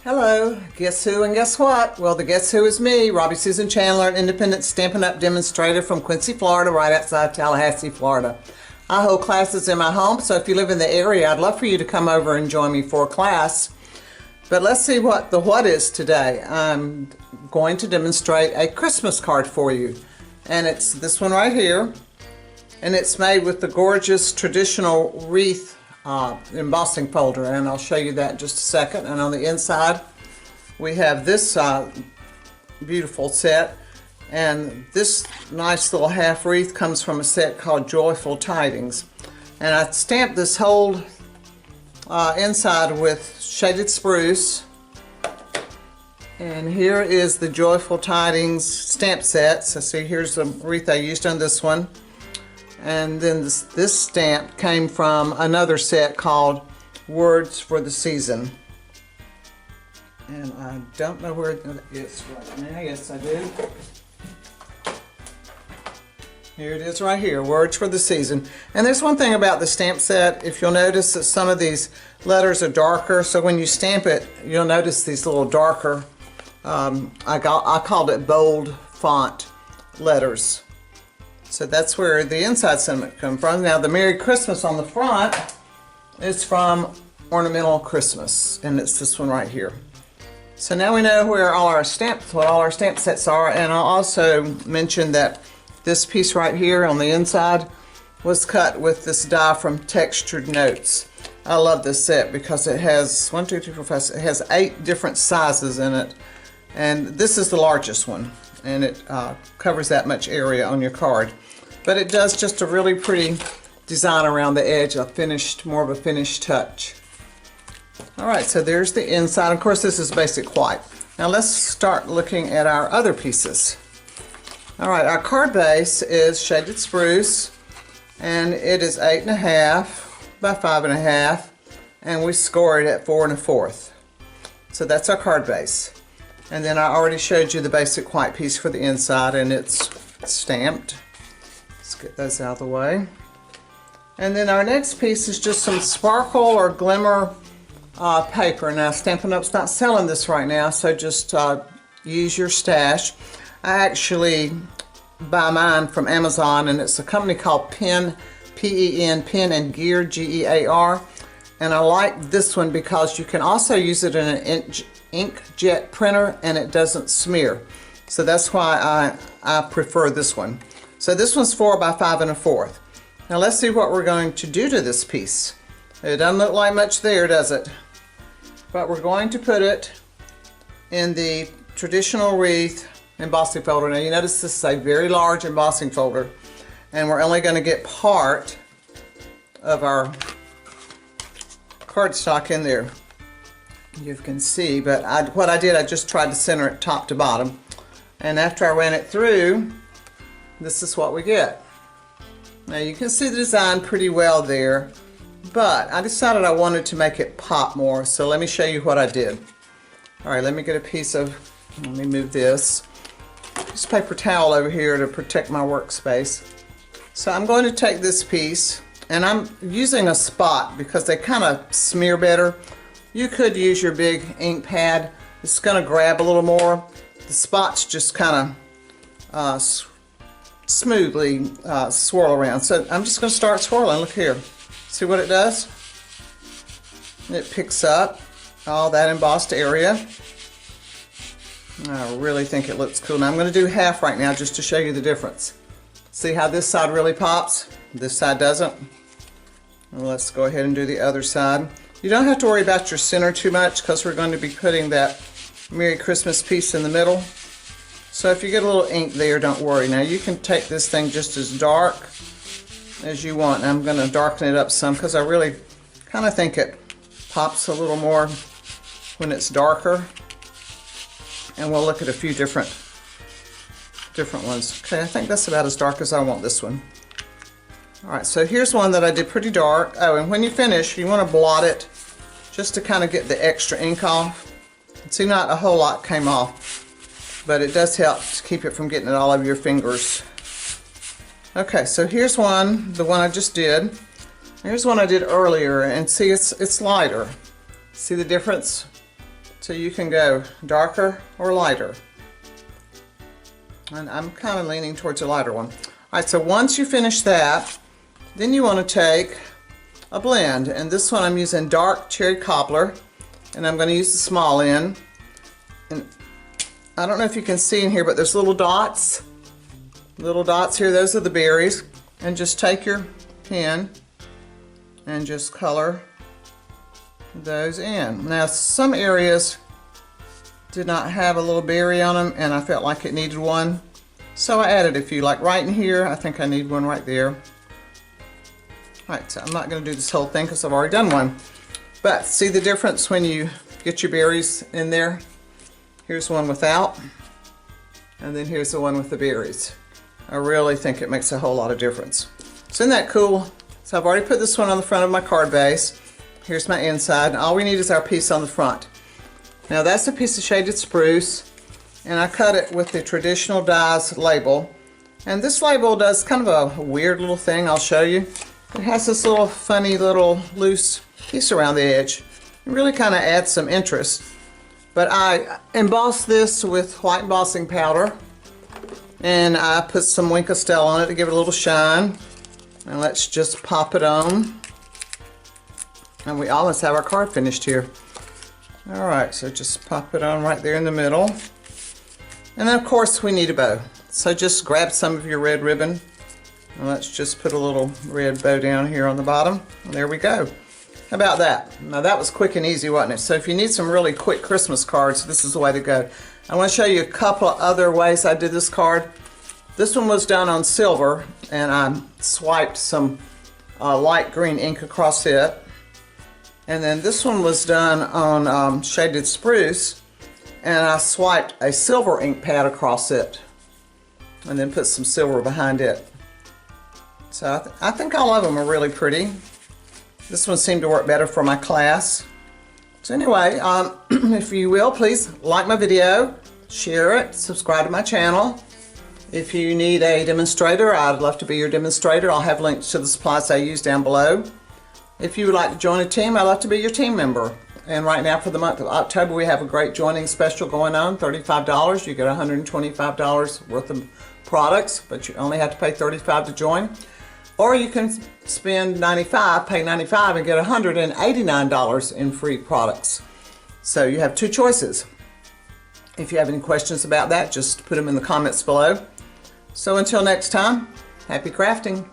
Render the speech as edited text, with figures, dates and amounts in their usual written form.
Hello, guess who and guess what? Well, the guess who is me, Robbie Susan Chandler, an independent Stampin' Up! Demonstrator from Quincy, Florida, right outside Tallahassee, Florida. I hold classes in my home, so if you live in the area, I'd love for you to come over and join me for a class. But let's see what the what is today. I'm going to demonstrate a Christmas card for you. And it's this one right here. And it's made with the gorgeous traditional Wreath embossing folder, and I'll show you that in just a second. And on the inside we have this beautiful set, and this nice little half wreath comes from a set called Joyful Tidings. And I stamped this whole inside with shaded spruce, and here is the Joyful Tidings stamp set. So see, here's the wreath I used on this one. And then this stamp came from another set called Words for the Season. And I don't know where it is right now. Yes, I do. Here it is right here, Words for the Season. And there's one thing about the stamp set. If you'll notice that some of these letters are darker, so when you stamp it, you'll notice these little darker, I called it bold font letters. So that's where the inside sentiment comes from. Now the Merry Christmas on the front is from Ornamental Christmas, and it's this one right here. So now we know where all our stamps, what all our stamp sets are, and I'll also mention that this piece right here on the inside was cut with this die from Textured Notes. I love this set because it has 1, 2, 3, 4, 5, it has 8 different sizes in it, and this is the largest one. And it covers that much area on your card. But it does just a really pretty design around the edge, more of a finished touch. Alright, so there's the inside. Of course, this is basic white. Now let's start looking at our other pieces. Alright, our card base is shaded spruce, and it is 8.5 by 5.5, and we score it at 4 1/4. So that's our card base. And then I already showed you the basic white piece for the inside, and it's stamped. Let's get those out of the way. And then our next piece is just some sparkle or glimmer paper. Now Stampin' Up's not selling this right now, so just use your stash. I actually buy mine from Amazon, and it's a company called Pen, P-E-N, Pen and Gear, G-E-A-R. And I like this one because you can also use it in an inkjet printer and it doesn't smear. So that's why I prefer this one. So this one's 4 by 5 1/4. Now let's see what we're going to do to this piece. It doesn't look like much there, does it? But we're going to put it in the traditional Wreath embossing folder. Now you notice this is a very large embossing folder, and we're only going to get part of our cardstock in there. You can see, but what I did, I just tried to center it top to bottom, and after I ran it through, this is what we get. Now you can see the design pretty well there, but I decided I wanted to make it pop more, so let me show you what I did. Alright, let me get a piece of, let me move this paper towel over here to protect my workspace. So I'm going to take this piece, and I'm using a spot because they kind of smear better. You could use your big ink pad. It's going to grab a little more. The spots just kind of smoothly swirl around. So I'm just going to start swirling. Look here. See what it does? It picks up all that embossed area. I really think it looks cool. Now I'm going to do half right now just to show you the difference. See how this side really pops? This side doesn't. Well, let's go ahead and do the other side. You don't have to worry about your center too much because we're going to be putting that Merry Christmas piece in the middle. So if you get a little ink there, don't worry. Now you can take this thing just as dark as you want. I'm going to darken it up some because I really kind of think it pops a little more when it's darker. And we'll look at a few different ones. Okay, I think that's about as dark as I want this one. Alright, so here's one that I did pretty dark. Oh, and when you finish, you want to blot it just to kind of get the extra ink off. See, not a whole lot came off, but it does help to keep it from getting it all over your fingers. Okay, so here's one, the one I just did. Here's one I did earlier, and see, it's lighter. See the difference? So you can go darker or lighter. And I'm kind of leaning towards a lighter one. All right, so once you finish that, then you want to take a blend. And this one I'm using dark cherry cobbler. And I'm going to use the small end. And I don't know if you can see in here, but there's little dots. Little dots here, those are the berries. And just take your pen and just color those in. Now some areas did not have a little berry on them and I felt like it needed one. So I added a few, like right in here, I think I need one right there. Alright, so I'm not going to do this whole thing because I've already done one. But see the difference when you get your berries in there? Here's one without, and then here's the one with the berries. I really think it makes a whole lot of difference. So isn't that cool? So I've already put this one on the front of my card base. Here's my inside, and all we need is our piece on the front. Now that's a piece of shaded spruce, and I cut it with the traditional dies label. And this label does kind of a weird little thing, I'll show you. It has this little funny little loose piece around the edge. It really kind of adds some interest. But I embossed this with white embossing powder, and I put some Winkle on it to give it a little shine. And let's just pop it on. And we almost have our card finished here. Alright, so just pop it on right there in the middle. And then of course we need a bow. So just grab some of your red ribbon. And let's just put a little red bow down here on the bottom. And there we go. How about that? Now that was quick and easy, wasn't it? So if you need some really quick Christmas cards, this is the way to go. I want to show you a couple of other ways I did this card. This one was done on silver, and I swiped some light green ink across it. And then this one was done on shaded spruce, and I swiped a silver ink pad across it, and then put some silver behind it. So I think all of them are really pretty. This one seemed to work better for my class. So anyway, if you will, please like my video, share it, subscribe to my channel. If you need a demonstrator, I'd love to be your demonstrator. I'll have links to the supplies I use down below. If you would like to join a team, I'd love to be your team member. And right now for the month of October, we have a great joining special going on, $35. You get $125 worth of products, but you only have to pay $35 to join. Or you can spend $95, pay $95 and get $189 in free products. So you have two choices. If you have any questions about that, just put them in the comments below. So until next time, happy crafting.